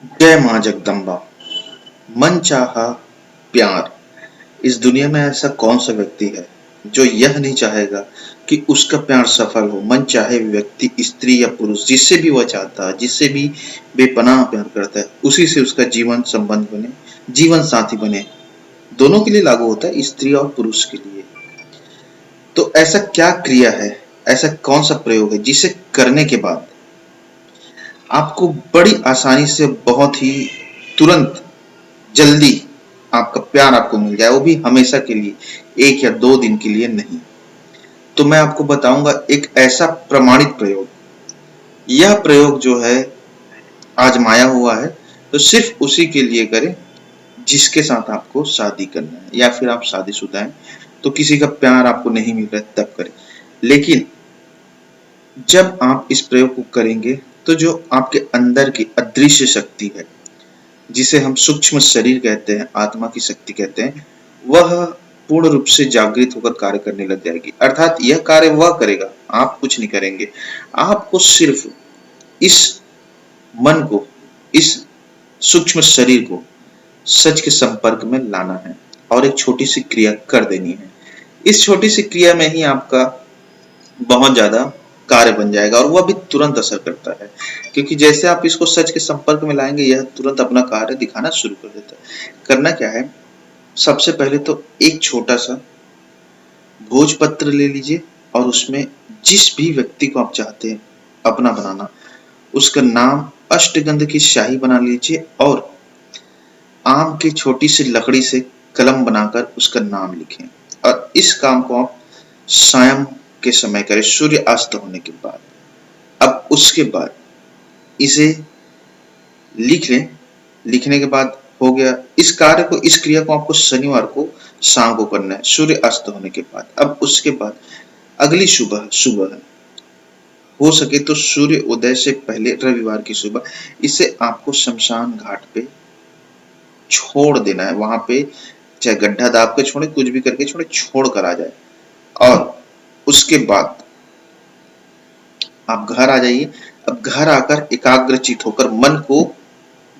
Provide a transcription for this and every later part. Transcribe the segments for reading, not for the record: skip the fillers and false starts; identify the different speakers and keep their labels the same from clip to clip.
Speaker 1: जय मां जगदम्बा। मन चाहा प्यार। इस दुनिया में ऐसा कौन सा व्यक्ति है जो यह नहीं चाहेगा कि उसका प्यार सफल हो। मन चाहे व्यक्ति स्त्री या पुरुष, जिससे भी वह चाहता है, जिससे भी बेपनाह प्यार करता है, उसी से उसका जीवन संबंध बने, जीवन साथी बने। दोनों के लिए लागू होता है, स्त्री और पुरुष के लिए। तो ऐसा क्या क्रिया है, ऐसा कौन सा प्रयोग है जिसे करने के बाद आपको बड़ी आसानी से, बहुत ही तुरंत, जल्दी आपका प्यार आपको मिल जाए, वो भी हमेशा के लिए, 1 या 2 दिन के लिए नहीं। तो मैं आपको बताऊंगा एक ऐसा प्रमाणित प्रयोग। यह प्रयोग जो है आजमाया हुआ है, तो सिर्फ उसी के लिए करें जिसके साथ आपको शादी करना है, या फिर आप शादीशुदा हैं तो किसी का प्यार आपको नहीं मिल रहा है तब करें। लेकिन जब आप इस प्रयोग को करेंगे तो जो आपके अंदर की अदृश्य शक्ति है, जिसे हम सूक्ष्म शरीर कहते हैं, आत्मा की शक्ति कहते हैं, वह पूर्ण रूप से जागृत होकर कार्य करने लग जाएगी। अर्थात यह कार्य वह करेगा, आप कुछ नहीं करेंगे। आपको सिर्फ इस मन को, इस सूक्ष्म शरीर को सच के संपर्क में लाना है और एक छोटी सी क्रिया कर देनी है। इस छोटी सी क्रिया में ही आपका बहुत ज्यादा कार्य बन जाएगा, और वह भी तुरंत असर करता है, क्योंकि जैसे आप इसको सच के संपर्क में लाएंगे, यह तुरंत अपना कार्य दिखाना शुरू कर देता है। करना क्या है, सबसे पहले तो एक छोटा सा भोजपत्र ले लीजिए और उसमें जिस भी व्यक्ति को आप चाहते हैं अपना बनाना, उसका नाम अष्टगंध की शाही बना लीजिए और आम की छोटी सी लकड़ी से कलम बनाकर उसका नाम लिखें। और इस काम को आप सायं के समय करें, सूर्य अस्त होने के बाद। अब उसके बाद इसे लिख लें। लिखने के बाद हो गया। इस कार्य को, इस क्रिया को आपको शनिवार को शाम को करना है, सूर्य अस्त होने के बाद। अब उसके बाद अगली सुबह सुबह हो सके तो सूर्य उदय से पहले रविवार की सुबह इसे आपको शमशान घाट पे छोड़ देना है। वहां पे चाहे गड्ढा दाब के छोड़े, कुछ भी करके छोड़े, छोड़ कर आ जाए। और उसके बाद आप घर आ जाइए। अब घर आकर एकाग्रचित होकर मन को,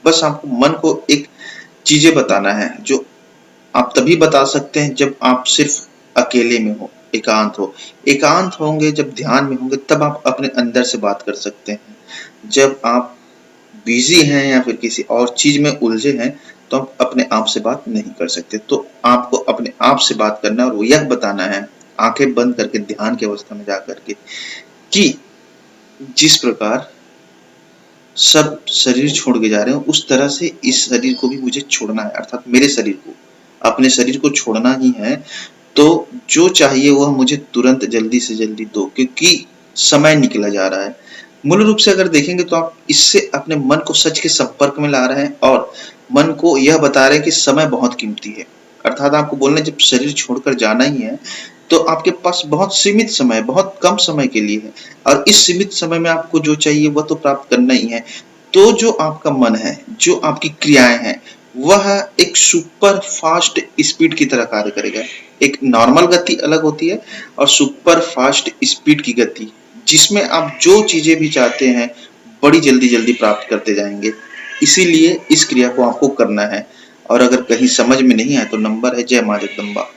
Speaker 1: बस आपको मन को एक चीजें बताना है, जो आप तभी बता सकते हैं जब आप सिर्फ अकेले में हो, एकांत हो। एकांत होंगे, जब ध्यान में होंगे, तब आप अपने अंदर से बात कर सकते हैं। जब आप बिजी हैं या फिर किसी और चीज में उलझे हैं, तो आप अपने आप से बात नहीं कर सकते। तो आपको अपने आप से बात करना है और वो यह बताना है, आंखें बंद करके ध्यान की अवस्था में जाकर के, कि जिस प्रकार सब शरीर छोड़ के जा रहे हो, उस तरह से इस शरीर को भी मुझे छोड़ना है। अर्थात मेरे शरीर को, अपने शरीर को छोड़ना ही है। तो जो चाहिए वह मुझे तुरंत जल्दी से जल्दी दो, क्योंकि समय निकला जा रहा है। मूल रूप से अगर देखेंगे तो आप इससे अपने मन को सच के संपर्क में ला रहे हैं और मन को यह बता रहे हैं कि समय बहुत कीमती है। अर्थात आपको बोलना, जब शरीर छोड़कर जाना ही है तो आपके पास बहुत सीमित समय, बहुत कम समय के लिए है, और इस सीमित समय में आपको जो चाहिए वह तो प्राप्त करना ही है। तो जो आपका मन है, जो आपकी क्रियाएं हैं, वह एक सुपर फास्ट स्पीड की तरह कार्य करेगा। एक नॉर्मल गति अलग होती है और सुपर फास्ट स्पीड की गति, जिसमें आप जो चीजें भी चाहते हैं बड़ी जल्दी जल्दी प्राप्त करते जाएंगे। इसीलिए इस क्रिया को आपको करना है। और अगर कहीं समझ में नहीं आए तो नंबर है जय मां जगदम्बा।